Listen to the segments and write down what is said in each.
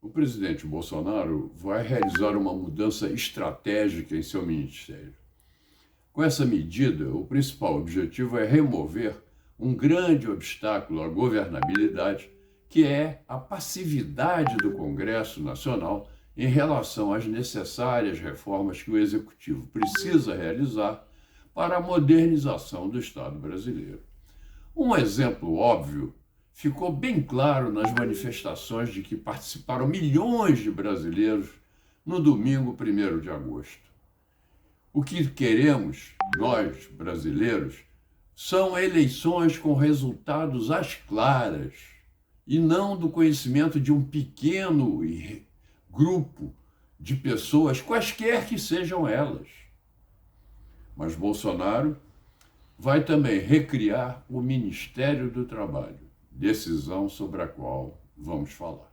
O presidente Bolsonaro vai realizar uma mudança estratégica em seu ministério. Com essa medida, o principal objetivo é remover um grande obstáculo à governabilidade, que é a passividade do Congresso Nacional em relação às necessárias reformas que o Executivo precisa realizar para a modernização do Estado brasileiro. Um exemplo óbvio ficou bem claro nas manifestações de que participaram milhões de brasileiros no domingo 1º de agosto. O que queremos, nós brasileiros, são eleições com resultados às claras e não do conhecimento de um pequeno grupo de pessoas, quaisquer que sejam elas. Mas Bolsonaro vai também recriar o Ministério do Trabalho, decisão sobre a qual vamos falar.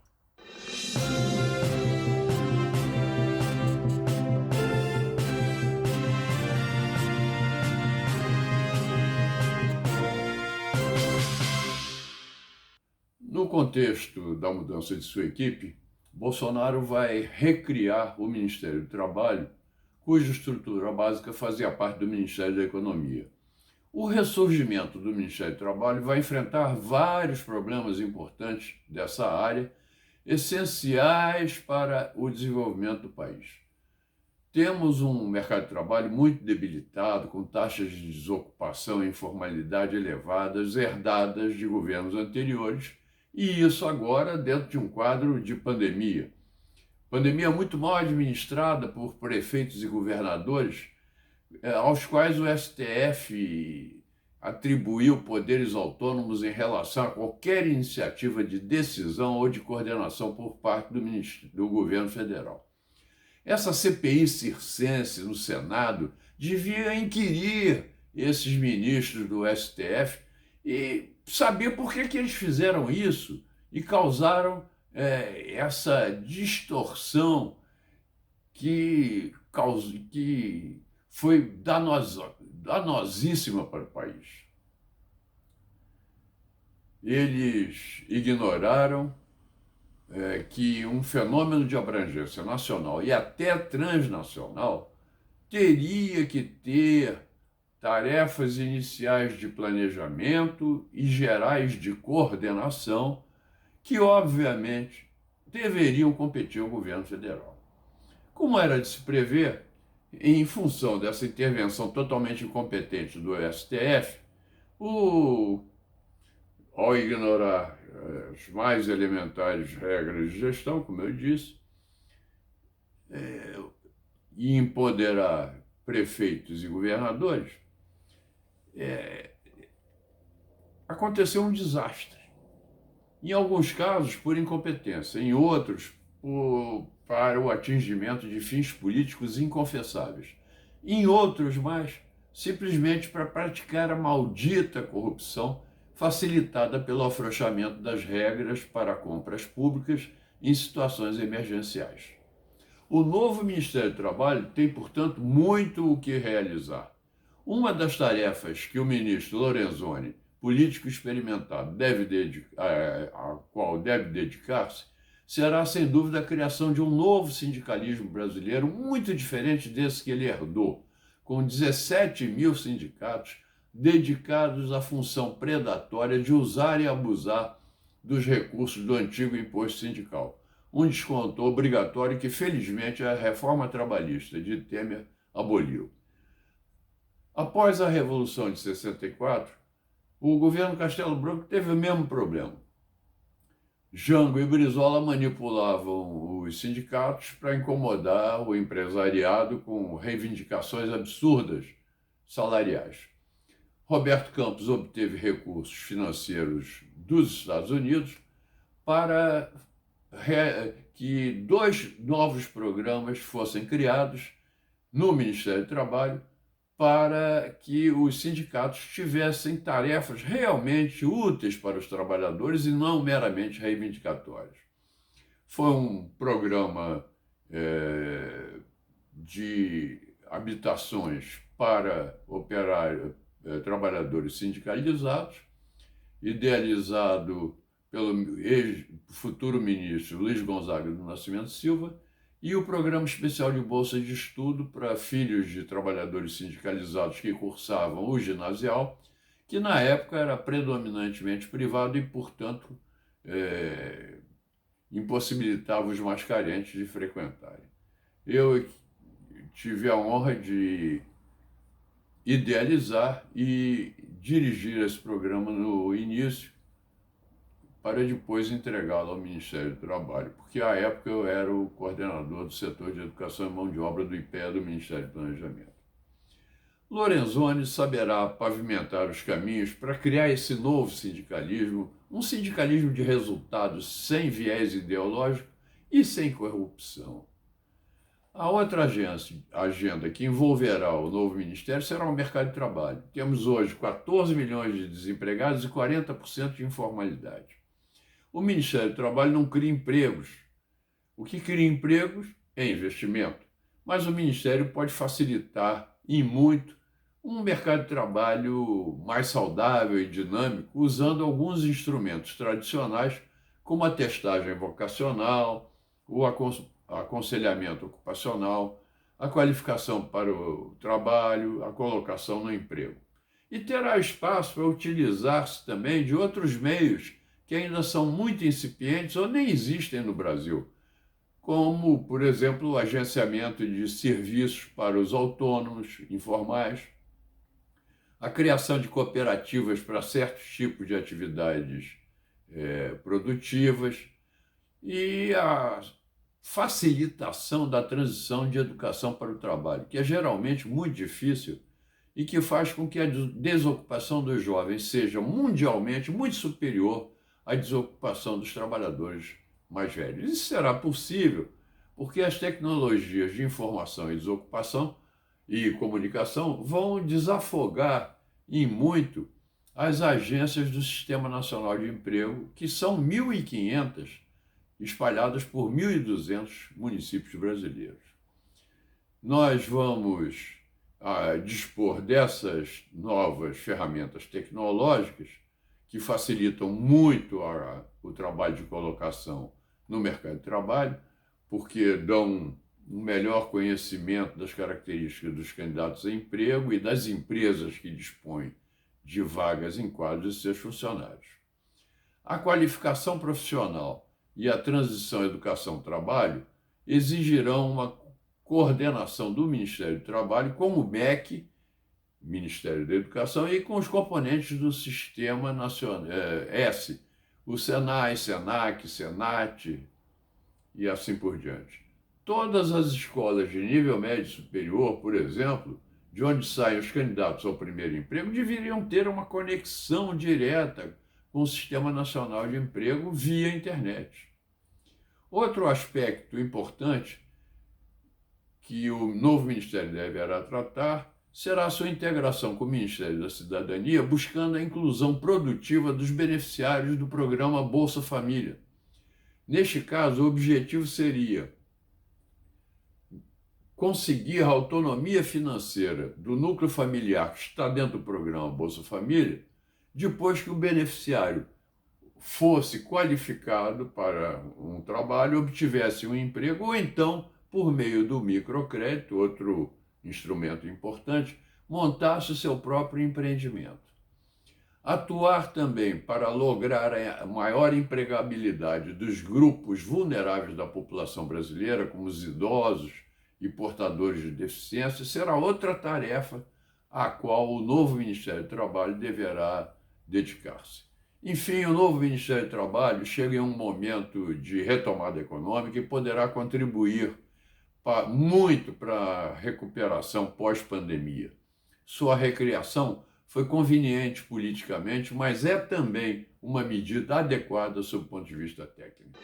No contexto da mudança de sua equipe, Bolsonaro vai recriar o Ministério do Trabalho, cuja estrutura básica fazia parte do Ministério da Economia. O ressurgimento do Ministério do Trabalho vai enfrentar vários problemas importantes dessa área, essenciais para o desenvolvimento do país. Temos um mercado de trabalho muito debilitado, com taxas de desocupação e informalidade elevadas, herdadas de governos anteriores, e isso agora dentro de um quadro de pandemia. Pandemia muito mal administrada por prefeitos e governadores, aos quais o STF atribuiu poderes autônomos em relação a qualquer iniciativa de decisão ou de coordenação por parte do governo federal. Essa CPI circense no Senado devia inquirir esses ministros do STF e saber por que eles fizeram isso e causaram essa distorção que foi danosíssima para o país. Eles ignoraram que um fenômeno de abrangência nacional e até transnacional teria que ter tarefas iniciais de planejamento e gerais de coordenação que, obviamente, deveriam competir ao governo federal. Como era de se prever, em função dessa intervenção totalmente incompetente do STF, ao ignorar as mais elementares regras de gestão, como eu disse, e empoderar prefeitos e governadores, aconteceu um desastre. Em alguns casos, por incompetência, em outros, para o atingimento de fins políticos inconfessáveis. Em outros, mais, simplesmente para praticar a maldita corrupção facilitada pelo afrouxamento das regras para compras públicas em situações emergenciais. O novo Ministério do Trabalho tem, portanto, muito o que realizar. Uma das tarefas que o ministro Lorenzoni, político experimentado, a qual deve dedicar-se, será, sem dúvida, a criação de um novo sindicalismo brasileiro, muito diferente desse que ele herdou, com 17 mil sindicatos dedicados à função predatória de usar e abusar dos recursos do antigo imposto sindical, um desconto obrigatório que, felizmente, a reforma trabalhista de Temer aboliu. Após a Revolução de 64, o governo Castelo Branco teve o mesmo problema. Jango e Brizola manipulavam os sindicatos para incomodar o empresariado com reivindicações absurdas salariais. Roberto Campos obteve recursos financeiros dos Estados Unidos para que 2 novos programas fossem criados no Ministério do Trabalho para que os sindicatos tivessem tarefas realmente úteis para os trabalhadores e não meramente reivindicatórias. Foi um programa de habitações para trabalhadores sindicalizados, idealizado pelo futuro ministro Luiz Gonzaga do Nascimento Silva, e o Programa Especial de Bolsa de Estudo para filhos de trabalhadores sindicalizados que cursavam o ginasial, que na época era predominantemente privado e, portanto, impossibilitava os mais carentes de frequentarem. Eu tive a honra de idealizar e dirigir esse programa no início, para depois entregá-lo ao Ministério do Trabalho, porque à época eu era o coordenador do setor de educação e mão de obra do IPEA do Ministério do Planejamento. Lorenzoni saberá pavimentar os caminhos para criar esse novo sindicalismo, um sindicalismo de resultados sem viés ideológico e sem corrupção. A outra agenda que envolverá o novo ministério será o mercado de trabalho. Temos hoje 14 milhões de desempregados e 40% de informalidade. O Ministério do Trabalho não cria empregos. O que cria empregos é investimento. Mas o Ministério pode facilitar, e muito, um mercado de trabalho mais saudável e dinâmico, usando alguns instrumentos tradicionais, como a testagem vocacional, o aconselhamento ocupacional, a qualificação para o trabalho, a colocação no emprego. E terá espaço para utilizar-se também de outros meios que ainda são muito incipientes ou nem existem no Brasil, como, por exemplo, o agenciamento de serviços para os autônomos informais, a criação de cooperativas para certos tipos de atividades produtivas e a facilitação da transição de educação para o trabalho, que é geralmente muito difícil e que faz com que a desocupação dos jovens seja mundialmente muito superior à desocupação dos trabalhadores mais velhos. Isso será possível porque as tecnologias de informação e desocupação e comunicação vão desafogar em muito as agências do Sistema Nacional de Emprego, que são 1.500 espalhadas por 1.200 municípios brasileiros. Nós vamos dispor dessas novas ferramentas tecnológicas que facilitam muito o trabalho de colocação no mercado de trabalho, porque dão um melhor conhecimento das características dos candidatos a emprego e das empresas que dispõem de vagas em quadros de seus funcionários. A qualificação profissional e a transição educação-trabalho exigirão uma coordenação do Ministério do Trabalho com o MEC, Ministério da Educação, e com os componentes do Sistema Nacional, o SENAI, SENAC, SENAT e assim por diante. Todas as escolas de nível médio superior, por exemplo, de onde saem os candidatos ao primeiro emprego, deveriam ter uma conexão direta com o Sistema Nacional de Emprego via internet. Outro aspecto importante que o novo Ministério deverá tratar será a sua integração com o Ministério da Cidadania, buscando a inclusão produtiva dos beneficiários do programa Bolsa Família. Neste caso, o objetivo seria conseguir a autonomia financeira do núcleo familiar que está dentro do programa Bolsa Família, depois que o beneficiário fosse qualificado para um trabalho, obtivesse um emprego, ou então, por meio do microcrédito, outro instrumento importante, montasse o seu próprio empreendimento. Atuar também para lograr a maior empregabilidade dos grupos vulneráveis da população brasileira, como os idosos e portadores de deficiência, será outra tarefa à qual o novo Ministério do Trabalho deverá dedicar-se. Enfim, o novo Ministério do Trabalho chega em um momento de retomada econômica e poderá contribuir muito para a recuperação pós-pandemia. Sua recriação foi conveniente politicamente, mas é também uma medida adequada sob o ponto de vista técnico.